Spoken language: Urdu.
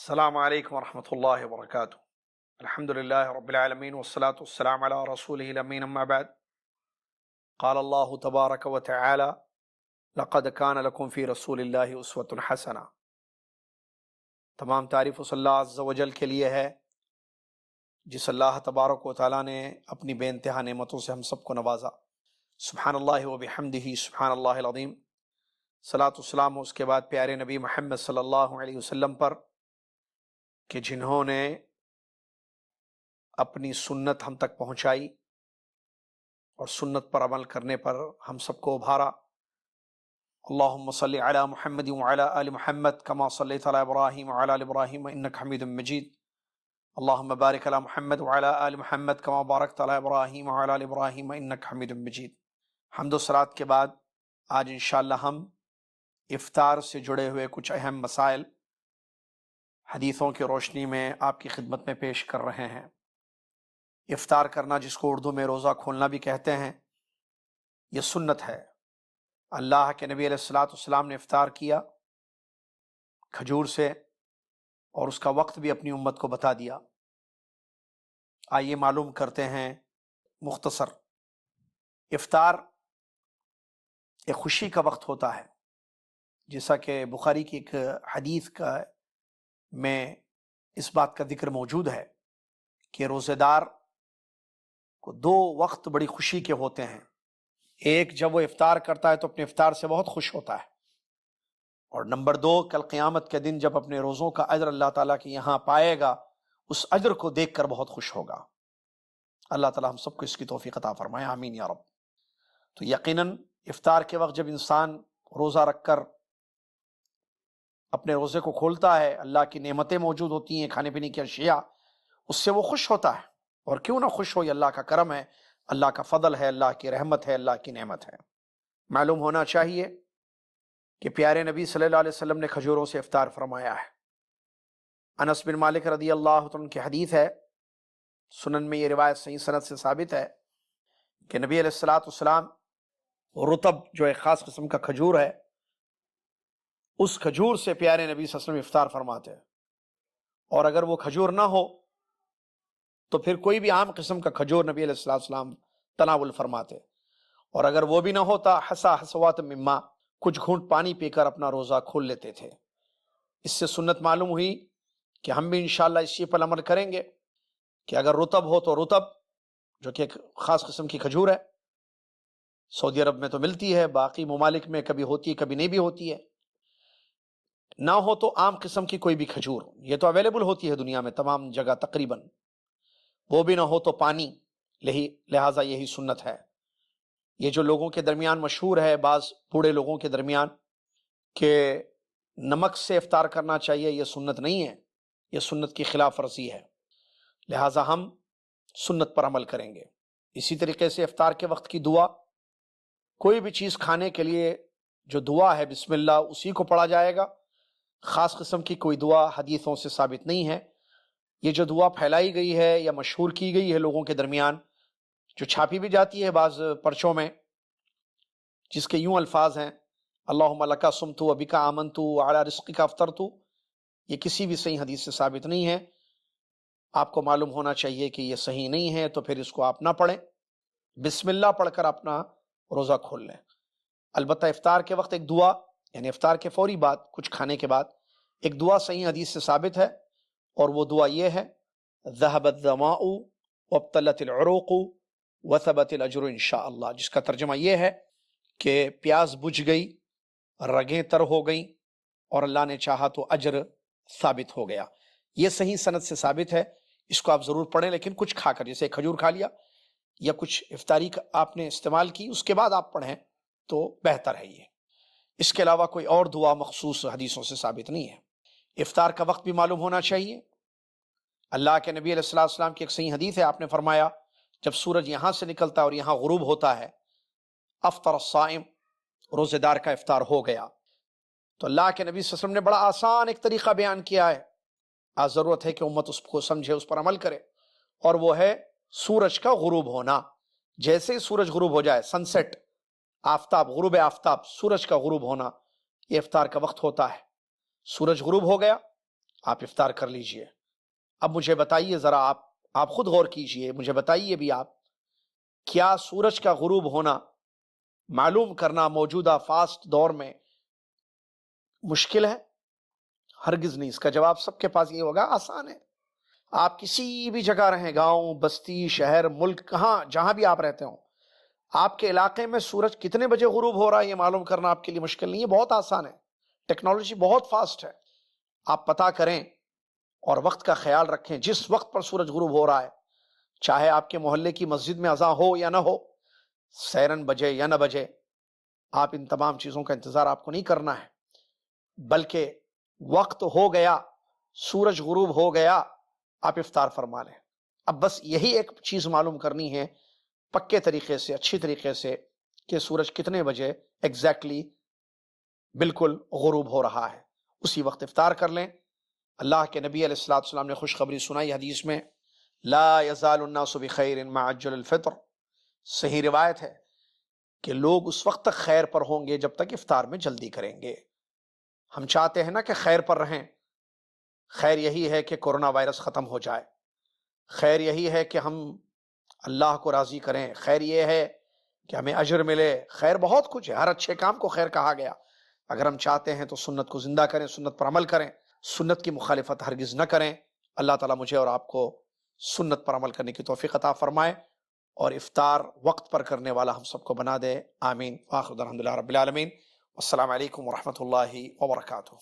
السلام علیکم ورحمۃ اللہ وبرکاتہ۔ الحمد للہ رب العالمین والصلاة والسلام علی رسولہ الامین، اما بعد۔ قال اللہ تبارک وتعالی لقد کان لکم فی رسول اللہ اسوۃ حسنہ۔ تمام تعریف اس اللہ عز و جل کے لیے ہے جس اللہ تبارک و تعالیٰ نے اپنی بے انتہا نعمتوں سے ہم سب کو نوازا۔ سبحان اللہ وبحمدہ سبحان اللہ العظیم۔ صلاۃ والسلام اس کے بعد پیارے نبی محمد صلی اللہ علیہ وسلم پر کہ جنہوں نے اپنی سنت ہم تک پہنچائی اور سنت پر عمل کرنے پر ہم سب کو ابھارا۔ اللہم صلی علی محمد وعلی آل محمد کما صلیت علی ابراہیم وعلی آل ابراہیم انک حمید مجید۔ اللہم بارک علی محمد وعلی آل محمد کما بارکت علی ابراہیم وعلی آل ابراہیم انک حمید مجید۔ حمد و صلوات کے بعد آج انشاءاللہ ہم افطار سے جڑے ہوئے کچھ اہم مسائل حدیثوں کی روشنی میں آپ کی خدمت میں پیش کر رہے ہیں۔ افطار کرنا، جس کو اردو میں روزہ کھولنا بھی کہتے ہیں، یہ سنت ہے۔ اللہ کے نبی علیہ الصلوۃ والسلام نے افطار کیا کھجور سے، اور اس کا وقت بھی اپنی امت کو بتا دیا۔ آئیے معلوم کرتے ہیں مختصر۔ افطار ایک خوشی کا وقت ہوتا ہے، جیسا کہ بخاری کی ایک حدیث میں اس بات کا ذکر موجود ہے کہ روزے دار کو دو وقت بڑی خوشی کے ہوتے ہیں۔ ایک، جب وہ افطار کرتا ہے تو اپنے افطار سے بہت خوش ہوتا ہے، اور نمبر دو، کل قیامت کے دن جب اپنے روزوں کا اجر اللہ تعالیٰ کے یہاں پائے گا، اس اجر کو دیکھ کر بہت خوش ہوگا۔ اللہ تعالیٰ ہم سب کو اس کی توفیق عطا فرمائے، آمین یا رب۔ تو یقیناً افطار کے وقت جب انسان روزہ رکھ کر اپنے روزے کو کھولتا ہے، اللہ کی نعمتیں موجود ہوتی ہیں، کھانے پینے کی اشیاء، اس سے وہ خوش ہوتا ہے۔ اور کیوں نہ خوش ہو، یہ اللہ کا کرم ہے، اللہ کا فضل ہے، اللہ کی رحمت ہے، اللہ کی نعمت ہے۔ معلوم ہونا چاہیے کہ پیارے نبی صلی اللہ علیہ وسلم نے کھجوروں سے افطار فرمایا ہے۔ انس بن مالک رضی اللہ عنہ کی حدیث ہے، سنن میں یہ روایت صحیح سند سے ثابت ہے کہ نبی علیہ الصلوۃ والسلام رطب، جو ایک خاص قسم کا کھجور ہے، اس کھجور سے پیارے نبی صلی اللہ علیہ وسلم افطار فرماتے ہیں۔ اور اگر وہ کھجور نہ ہو تو پھر کوئی بھی عام قسم کا کھجور نبی علیہ الصلوۃ والسلام تناول فرماتے، اور اگر وہ بھی نہ ہوتا، حسا حسوات من ماء، کچھ گھونٹ پانی پی کر اپنا روزہ کھول لیتے تھے۔ اس سے سنت معلوم ہوئی کہ ہم بھی انشاءاللہ اسی پر عمل کریں گے کہ اگر رطب ہو تو رطب، جو کہ ایک خاص قسم کی کھجور ہے، سعودی عرب میں تو ملتی ہے، باقی ممالک میں کبھی ہوتی ہے کبھی نہیں بھی ہوتی ہے، نہ ہو تو عام قسم کی کوئی بھی کھجور، یہ تو اویلیبل ہوتی ہے دنیا میں تمام جگہ تقریباً، وہ بھی نہ ہو تو پانی، لہٰذا یہی سنت ہے۔ یہ جو لوگوں کے درمیان مشہور ہے، بعض بوڑھے لوگوں کے درمیان، کہ نمک سے افطار کرنا چاہیے، یہ سنت نہیں ہے، یہ سنت کی خلاف ورزی ہے، لہٰذا ہم سنت پر عمل کریں گے۔ اسی طریقے سے افطار کے وقت کی دعا، کوئی بھی چیز کھانے کے لیے جو دعا ہے بسم اللہ، اسی کو پڑھا جائے گا۔ خاص قسم کی کوئی دعا حدیثوں سے ثابت نہیں ہے۔ یہ جو دعا پھیلائی گئی ہے یا مشہور کی گئی ہے لوگوں کے درمیان، جو چھاپی بھی جاتی ہے بعض پرچوں میں، جس کے یوں الفاظ ہیں، اللہم لکا صمت وبکا آمنت وعلی رزقک افطرت، یہ کسی بھی صحیح حدیث سے ثابت نہیں ہے۔ آپ کو معلوم ہونا چاہیے کہ یہ صحیح نہیں ہے، تو پھر اس کو آپ نہ پڑھیں، بسم اللہ پڑھ کر اپنا روزہ کھول لیں۔ البتہ افطار کے وقت ایک دعا، یعنی افطار کے فوری بعد، کچھ کھانے کے بعد ایک دعا صحیح حدیث سے ثابت ہے، اور وہ دعا یہ ہے، ذهب الظماء وابتلت العروق وثبت الاجر انشاءاللہ، جس کا ترجمہ یہ ہے کہ پیاس بجھ گئی، رگیں تر ہو گئیں، اور اللہ نے چاہا تو اجر ثابت ہو گیا۔ یہ صحیح سند سے ثابت ہے، اس کو آپ ضرور پڑھیں، لیکن کچھ کھا کر، جیسے کھجور کھا لیا یا کچھ افطاری آپ نے استعمال کی، اس کے بعد آپ پڑھیں تو بہتر ہے یہ۔ اس کے علاوہ کوئی اور دعا مخصوص حدیثوں سے ثابت نہیں ہے۔ افطار کا وقت بھی معلوم ہونا چاہیے۔ اللہ کے نبی علیہ الصلوۃ والسلام کی ایک صحیح حدیث ہے، آپ نے فرمایا جب سورج یہاں سے نکلتا ہے اور یہاں غروب ہوتا ہے، افطر الصائم، روزے دار کا افطار ہو گیا۔ تو اللہ کے نبی صلی اللہ علیہ وسلم نے بڑا آسان ایک طریقہ بیان کیا ہے، آج ضرورت ہے کہ امت اس کو سمجھے، اس پر عمل کرے، اور وہ ہے سورج کا غروب ہونا۔ جیسے ہی سورج غروب ہو جائے، سن سیٹ، آفتاب، غروب آفتاب، سورج کا غروب ہونا، یہ افطار کا وقت ہوتا ہے۔ سورج غروب ہو گیا، آپ افطار کر لیجئے۔ اب مجھے بتائیے ذرا، آپ خود غور کیجئے، مجھے بتائیے بھی آپ، کیا سورج کا غروب ہونا معلوم کرنا موجودہ فاسٹ دور میں مشکل ہے؟ ہرگز نہیں۔ اس کا جواب سب کے پاس یہ ہوگا، آسان ہے۔ آپ کسی بھی جگہ رہیں، گاؤں، بستی، شہر، ملک، کہاں جہاں بھی آپ رہتے ہوں، آپ کے علاقے میں سورج کتنے بجے غروب ہو رہا ہے یہ معلوم کرنا آپ کے لیے مشکل نہیں ہے، بہت آسان ہے۔ ٹیکنالوجی بہت فاسٹ ہے۔ آپ پتہ کریں اور وقت کا خیال رکھیں، جس وقت پر سورج غروب ہو رہا ہے، چاہے آپ کے محلے کی مسجد میں اذان ہو یا نہ ہو، سیرن بجے یا نہ بجے، آپ ان تمام چیزوں کا انتظار آپ کو نہیں کرنا ہے، بلکہ وقت ہو گیا، سورج غروب ہو گیا، آپ افطار فرما لیں۔ اب بس یہی ایک چیز معلوم کرنی ہے پکے طریقے سے، اچھی طریقے سے، کہ سورج کتنے بجے ایگزیکٹلی بالکل غروب ہو رہا ہے، اسی وقت افطار کر لیں۔ اللہ کے نبی علیہ الصلوۃ والسلام نے خوشخبری سنائی حدیث میں، لا یزال الناس بخیر ما عجل الفطر، صحیح روایت ہے کہ لوگ اس وقت تک خیر پر ہوں گے جب تک افطار میں جلدی کریں گے۔ ہم چاہتے ہیں نا کہ خیر پر رہیں۔ خیر یہی ہے کہ کورونا وائرس ختم ہو جائے، خیر یہی ہے کہ ہم اللہ کو راضی کریں، خیر یہ ہے کہ ہمیں اجر ملے، خیر بہت کچھ ہے، ہر اچھے کام کو خیر کہا گیا۔ اگر ہم چاہتے ہیں تو سنت کو زندہ کریں، سنت پر عمل کریں، سنت کی مخالفت ہرگز نہ کریں۔ اللہ تعالیٰ مجھے اور آپ کو سنت پر عمل کرنے کی توفیق عطا فرمائے اور افطار وقت پر کرنے والا ہم سب کو بنا دے، آمین۔ وآخر الحمد للہ رب العالمین، والسلام علیکم ورحمۃ اللہ وبرکاتہ۔